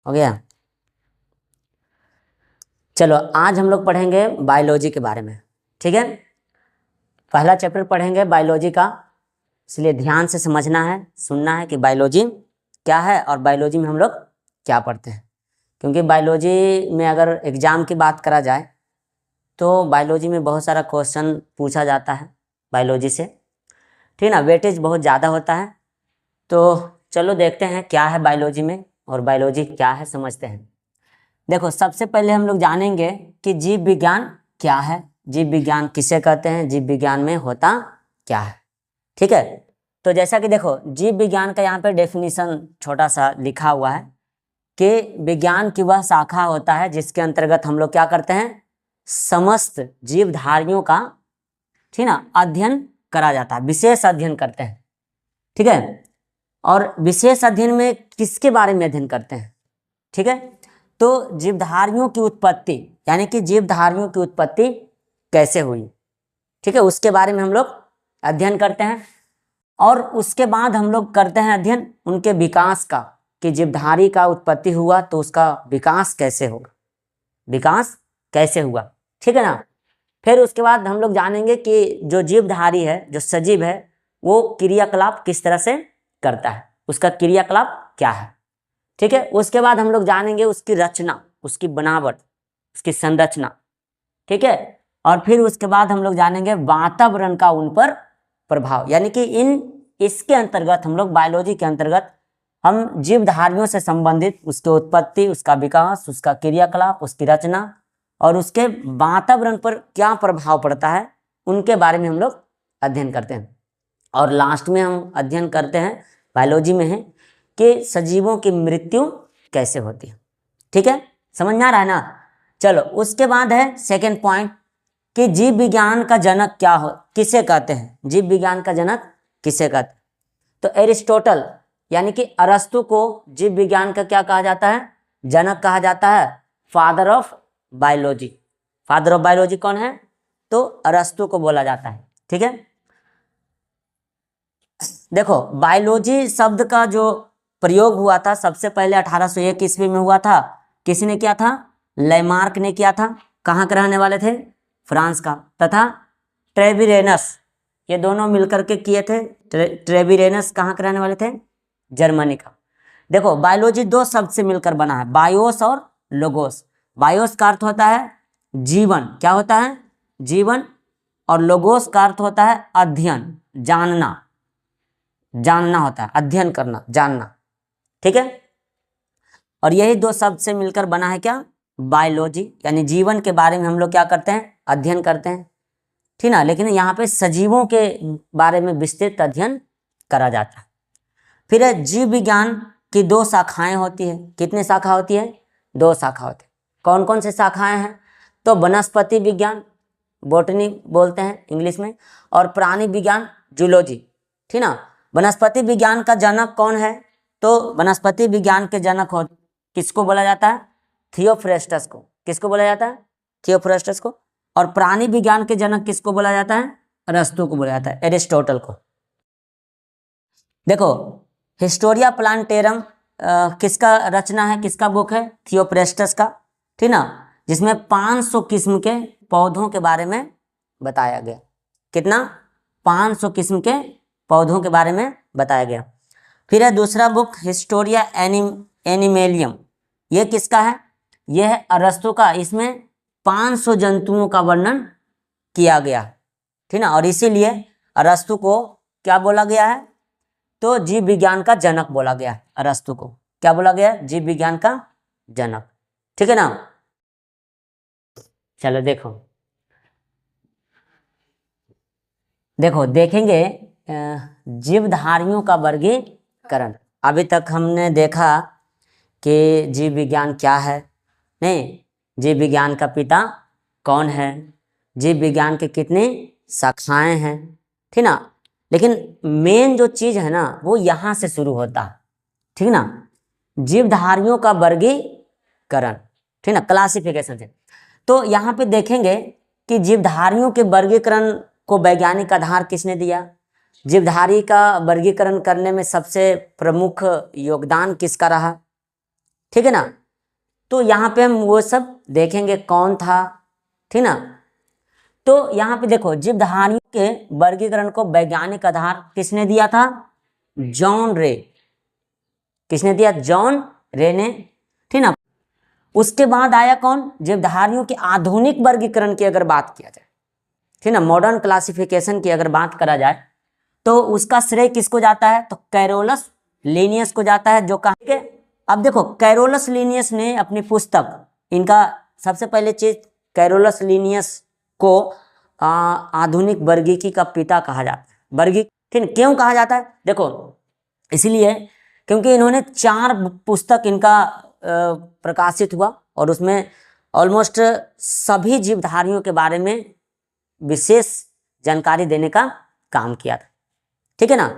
हो गया। चलो आज हम लोग पढ़ेंगे बायोलॉजी के बारे में, ठीक है। पहला चैप्टर पढ़ेंगे बायोलॉजी का, इसलिए ध्यान से समझना है, सुनना है कि बायोलॉजी क्या है और बायोलॉजी में हम लोग क्या पढ़ते हैं। क्योंकि बायोलॉजी में अगर एग्ज़ाम की बात करा जाए तो बायोलॉजी में बहुत सारा क्वेश्चन पूछा जाता है बायोलॉजी से, ठीक ना, वेटेज बहुत ज़्यादा होता है। तो चलो देखते हैं क्या है बायोलॉजी में और बायोलॉजी क्या है, समझते हैं। देखो सबसे पहले हम लोग जानेंगे कि जीव विज्ञान क्या है, जीव विज्ञान किसे कहते हैं, जीव विज्ञान में होता क्या है, ठीक है। तो जैसा कि देखो जीव विज्ञान का यहाँ पे डेफिनेशन छोटा सा लिखा हुआ है कि विज्ञान की वह शाखा होता है जिसके अंतर्गत हम लोग क्या करते हैं, समस्त जीवधारियों का, ठीक ना, अध्ययन करा जाता है, विशेष अध्ययन करते हैं, ठीक है। और विशेष अध्ययन में किसके बारे में अध्ययन करते हैं, ठीक है, तो जीवधारियों की उत्पत्ति, यानी कि जीवधारियों की उत्पत्ति कैसे हुई, ठीक है, उसके बारे में हम लोग अध्ययन करते हैं। और उसके बाद हम लोग करते हैं अध्ययन उनके विकास का, कि जीवधारी का उत्पत्ति हुआ तो उसका विकास कैसे होगा, विकास कैसे हुआ, ठीक है ना। फिर उसके बाद हम लोग जानेंगे कि जो जीवधारी है, जो सजीव है, वो क्रियाकलाप किस तरह से करता है, उसका क्रियाकलाप क्या है, ठीक है। उसके बाद हम लोग जानेंगे उसकी रचना, उसकी बनावट, उसकी संरचना, ठीक है। और फिर उसके बाद हम लोग जानेंगे वातावरण का उन पर प्रभाव, यानी कि इसके अंतर्गत हम लोग बायोलॉजी के अंतर्गत हम जीवधारियों से संबंधित उसकी उत्पत्ति, उसका विकास, उसका क्रियाकलाप, उसकी रचना और उसके वातावरण पर क्या प्रभाव पड़ता है, उनके बारे में हम लोग अध्ययन करते हैं। और लास्ट में हम अध्ययन करते हैं बायोलॉजी में है कि सजीवों की मृत्यु कैसे होती है, ठीक है, समझ में आ रहा है ना। चलो उसके बाद है सेकंड पॉइंट कि जीव विज्ञान का जनक क्या हो, किसे कहते हैं, जीव विज्ञान का जनक किसे कहते हैं। तो एरिस्टोटल यानी कि अरस्तु को जीव विज्ञान का क्या कहा जाता है, जनक कहा जाता है, father of biology. Father of biology कौन है, तो अरस्तु को बोला जाता है, ठीक है। देखो बायोलॉजी शब्द का जो प्रयोग हुआ था सबसे पहले 1801 ईस्वी में हुआ था, किसने किया था, लैमार्क ने किया था, कहाँ के रहने वाले थे, फ्रांस का, तथा ट्रेविरेनस, ये दोनों मिलकर के किए थे। ट्रेविरेनस कहाँ के रहने वाले थे, जर्मनी का। देखो बायोलॉजी दो शब्द से मिलकर बना है, बायोस और लोगोस। बायोस का अर्थ होता है जीवन, क्या होता है, जीवन, और लोगोस का अर्थ होता है अध्ययन, जानना, जानना होता है, अध्ययन करना, जानना, ठीक है। और यही दो शब्द से मिलकर बना है क्या, बायोलॉजी, यानी जीवन के बारे में हम लोग क्या करते हैं, अध्ययन करते हैं, ठीक ना। लेकिन यहाँ पे सजीवों के बारे में विस्तृत अध्ययन करा जाता है। फिर है जीव विज्ञान की दो शाखाएं होती है, कितनी शाखा होती है, दो शाखा होती है। कौन कौन से शाखाएं हैं, तो वनस्पति विज्ञान, बॉटनी बोलते हैं इंग्लिश में, और प्राणी विज्ञान, जूलॉजी, ठीक ना। वनस्पति विज्ञान का जनक कौन है, तो वनस्पति विज्ञान के जनक हो किसको बोला जाता है, थियोफ्रेस्टस को, किसको बोला जाता है, थियोफ्रेस्टस को। और प्राणी विज्ञान के जनक किसको बोला जाता है, अरस्तु को बोला जाता है, एरिस्टोटल को। देखो हिस्टोरिया प्लांटेरम किसका रचना है, किसका बुक है, थियोफ्रेस्टस का, ठीक ना, जिसमें 500 किस्म के पौधों के बारे में बताया गया। कितना, 500 किस्म के पौधों के बारे में बताया गया। फिर है दूसरा बुक हिस्टोरिया एनिमेलियम, ये किसका है, यह है अरस्तु का, इसमें 500 जंतुओं का वर्णन किया गया, ठीक ना। और इसीलिए अरस्तु को क्या बोला गया है, तो जीव विज्ञान का जनक बोला गया है, अरस्तु को क्या बोला गया है, जीव विज्ञान का जनक, ठीक है ना। चलो देखो देखेंगे जीवधारियों का वर्गीकरण। अभी तक हमने देखा कि जीव विज्ञान क्या है, नहीं, जीव विज्ञान का पिता कौन है, जीव विज्ञान के कितनी शाखाएं हैं, ठीक ना। लेकिन मेन जो चीज़ है ना वो यहाँ से शुरू होता है, ठीक ना, जीवधारियों का वर्गीकरण, ठीक ना, क्लासिफिकेशन से। तो यहाँ पे देखेंगे कि जीवधारियों के वर्गीकरण को वैज्ञानिक आधार किसने दिया, जीवधारी का वर्गीकरण करने में सबसे प्रमुख योगदान किसका रहा, ठीक है ना। तो यहाँ पे हम वो सब देखेंगे कौन था, ठीक ना। तो यहाँ पे देखो जीवधारियों के वर्गीकरण को वैज्ञानिक आधार किसने दिया था? जॉन रे। किसने दिया? जॉन रे ने, ठीक ना। उसके बाद आया कौन? जीवधारियों के आधुनिक वर्गीकरण की अगर बात किया जाए, ठीक ना, मॉडर्न क्लासिफिकेशन की अगर बात करा जाए तो उसका श्रेय किसको जाता है? तो कैरोलस लिनियस को जाता है, जो कहा के अब देखो कैरोलस लिनियस ने अपनी पुस्तक, इनका सबसे पहले चीज कैरोलस लिनियस को आधुनिक वर्गीकी का पिता कहा जाता है। वर्गी ठीक क्यों कहा जाता है? देखो इसलिए क्योंकि इन्होंने 4 पुस्तक इनका प्रकाशित हुआ और उसमें ऑलमोस्ट सभी जीवधारियों के बारे में विशेष जानकारी देने का काम किया था, ठीक है ना।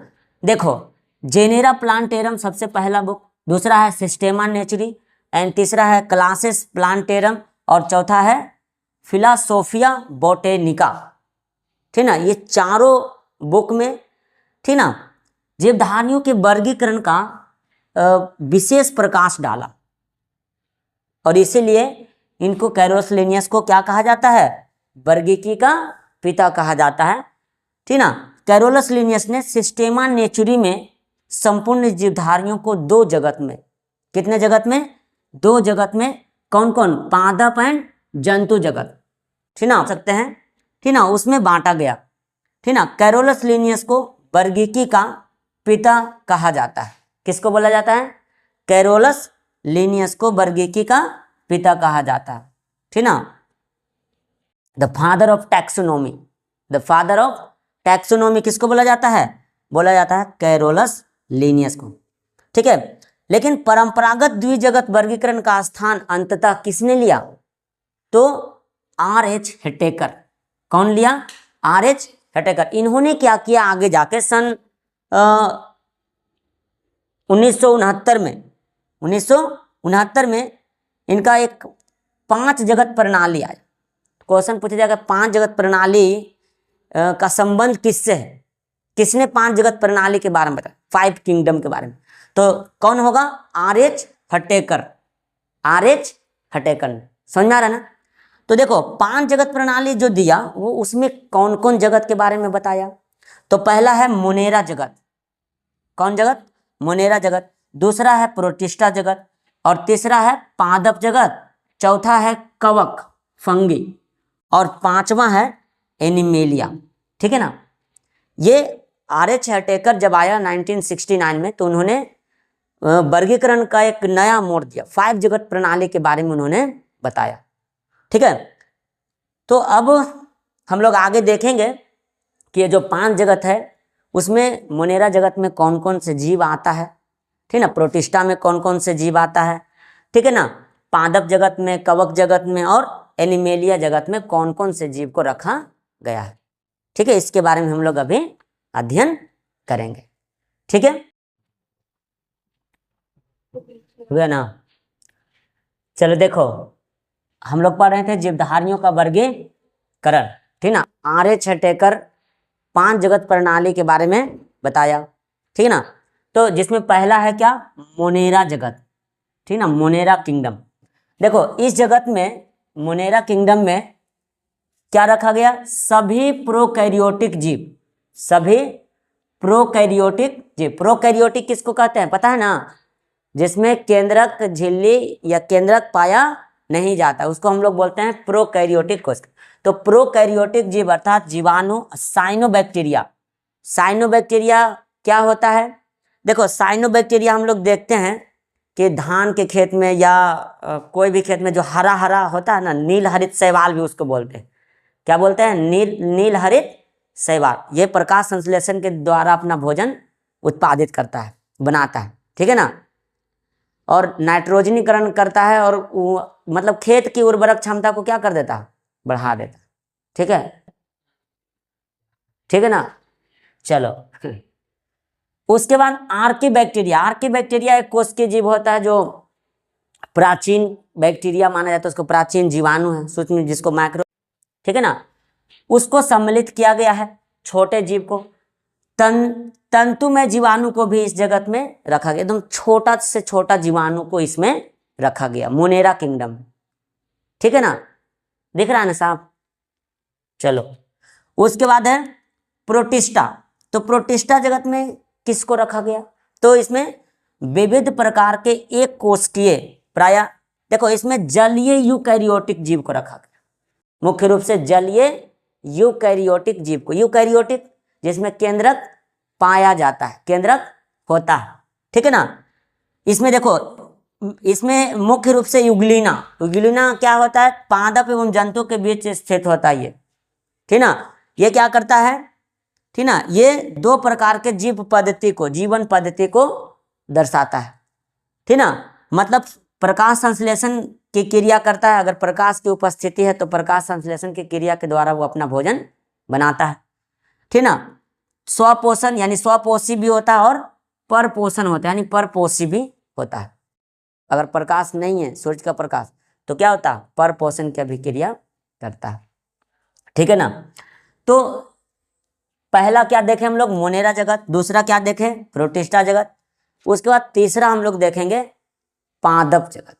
देखो जेनेरा प्लांटेरम सबसे पहला बुक, दूसरा है सिस्टेमा नेचुरी, एंड तीसरा है क्लासेस प्लांटेरम, और चौथा है फिलासोफिया बोटेनिका, ठीक ना। ये चारों बुक में, ठीक ना, जीवधारियों के वर्गीकरण का विशेष प्रकाश डाला और इसीलिए इनको कैरोलस लिनियस को क्या कहा जाता है? वर्गीकी का पिता कहा जाता है, ठीक ना। कैरोलस लिनियस ने सिस्टेमा नेचुरी में संपूर्ण जीवधारियों को 2 जगत में, कितने जगत में? 2 जगत में, कौन कौन? पादप एंड जंतु जगत, ठीक ना, सकते हैं, ठीक ना, उसमें बांटा गया, ठीक ना। कैरोलस लिनियस को वर्गीकी का पिता कहा जाता है। किसको बोला जाता है? कैरोलस लिनियस को वर्गीकी का पिता कहा जाता है, ठीक ना। The father of taxonomy, the father of taxonomy किसको बोला जाता है? बोला जाता है कैरोलस लिनियस को, ठीक है। लेकिन परंपरागत द्विजगत वर्गीकरण का स्थान अंततः किसने लिया? तो R.H. हेटेकर। कौन लिया? R.H. हेटेकर। इन्होंने क्या किया आगे जाके सन 1969 में इनका एक 5 जगत प्रणाली आया। क्वेश्चन पूछा जाएगा 5 जगत प्रणाली का संबंध किससे है? किसने 5 जगत प्रणाली के बारे में बताया? 5 किंगडम के बारे में। तो कौन होगा? R.H. हेटेकर। R.H. हेटेकर ने, समझ में आ रहा है ना। तो देखो 5 जगत प्रणाली जो दिया वो उसमें कौन कौन जगत के बारे में बताया? तो पहला है मोनेरा जगत। कौन जगत? मोनेरा जगत। दूसरा है प्रोटिस्टा जगत, और तीसरा है पादप जगत, चौथा है कवक फंगी, और 5वां है एनिमेलिया, ठीक है ना। ये R.H. हेटेकर जब आया 1969 में तो उन्होंने वर्गीकरण का एक नया मोड़ दिया, 5 जगत प्रणाली के बारे में उन्होंने बताया, ठीक है। तो अब हम लोग आगे देखेंगे कि ये जो 5 जगत है उसमें मोनेरा जगत में कौन कौन से जीव आता है, ठीक ना, प्रोटिस्टा में कौन कौन से जीव आता है, ठीक है ना, पादप जगत में, कवक जगत में और एनिमेलिया जगत में कौन कौन से जीव को रखा गया है, ठीक है। इसके बारे में हम लोग अभी अध्ययन करेंगे, ठीक है, हुआ ना। चलो देखो हम लोग पढ़ रहे थे जीवधारियों का वर्गीकरण, ठीक ना। R.H. हेटेकर 5 जगत प्रणाली के बारे में बताया, ठीक है ना। तो जिसमें पहला है क्या? मोनेरा जगत, ठीक ना, मोनेरा किंगडम। देखो इस जगत में, मोनेरा किंगडम में क्या रखा गया? सभी प्रोकैरियोटिक जीव, सभी प्रोकैरियोटिक जीव। प्रोकैरियोटिक किसको कहते हैं पता है ना? जिसमें केंद्रक, झिल्ली या केंद्रक पाया नहीं जाता, उसको हम लोग बोलते हैं प्रोकैरियोटिक कोशिका। तो प्रोकैरियोटिक जीव अर्थात जीवाणु, साइनोबैक्टीरिया। साइनोबैक्टीरिया क्या होता है? देखो साइनोबैक्टीरिया हम लोग देखते हैं कि धान के खेत में या कोई भी खेत में जो हरा हरा होता है ना, नील हरित शैवाल भी उसको बोलते हैं। क्या बोलते हैं? नील हरित शैवाल। ये प्रकाश संश्लेषण के द्वारा अपना भोजन उत्पादित करता है, बनाता है, ठीक है ना, और नाइट्रोजनीकरण करता है और मतलब खेत की उर्वरक क्षमता को क्या कर देता है? बढ़ा देता है, ठीक है, ठीक है ना। चलो उसके बाद आर्की बैक्टीरिया। आर्की बैक्टीरिया एक कोशिकीय जीव होता है जो प्राचीन बैक्टीरिया माना जाता है, उसको प्राचीन जीवाणु है, सूक्ष्म जिसको माइक्रो, ठीक है ना, उसको सम्मिलित किया गया है, छोटे जीव को। तंतुमय जीवाणु को भी इस जगत में रखा गया, एकदम छोटा से छोटा जीवाणु को इसमें रखा गया, मोनेरा किंगडम। ठीक है ना, दिख रहा है ना साहब। चलो उसके बाद है प्रोटिस्टा। तो प्रोटिस्टा जगत में किसको रखा गया? तो इसमें विविध प्रकार के एक कोशिकीय प्राय, देखो इसमें जलीय यूकैरियोटिक जीव को रखा गया, मुख्य रूप से जलीय यूकैरियोटिक जीव को। यूकैरियोटिक जिसमें केंद्रक पाया जाता है, केंद्रक होता है। ठीक है ना, इसमें देखो, इसमें मुख्य रूप से युग्लिना, युग्लिना क्या होता है? पादप एवं जंतु के बीच स्थित होता है ये। ठीक ना, ये क्या करता है? ठीक ना, ये दो प्रकार के जीव पद्धति को, जीवन पद्धति को दर्शाता है। ठीक ना, मतलब प्रकाश संश्लेषण की क्रिया करता है। अगर प्रकाश की उपस्थिति है तो प्रकाश संश्लेषण की क्रिया के द्वारा वो अपना भोजन बनाता है। ठीक ना, स्वपोषण यानी स्वपोषी भी होता है और परपोषण होता है यानी परपोषी भी होता है। अगर प्रकाश नहीं है, सूर्य का प्रकाश, तो क्या होता है? परपोषण की अभिक्रिया करता है। ठीक है ना, तो पहला क्या देखें हम लोग? मोनेरा जगत। दूसरा क्या देखें? प्रोटिस्टा जगत। उसके बाद तीसरा हम लोग देखेंगे पादप जगत।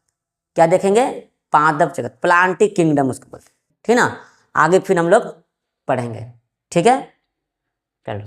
क्या देखेंगे? पादप जगत, प्लांटिक किंगडम उसको बोलते हैं। ठीक ना, आगे फिर हम लोग पढ़ेंगे। ठीक है, चलो।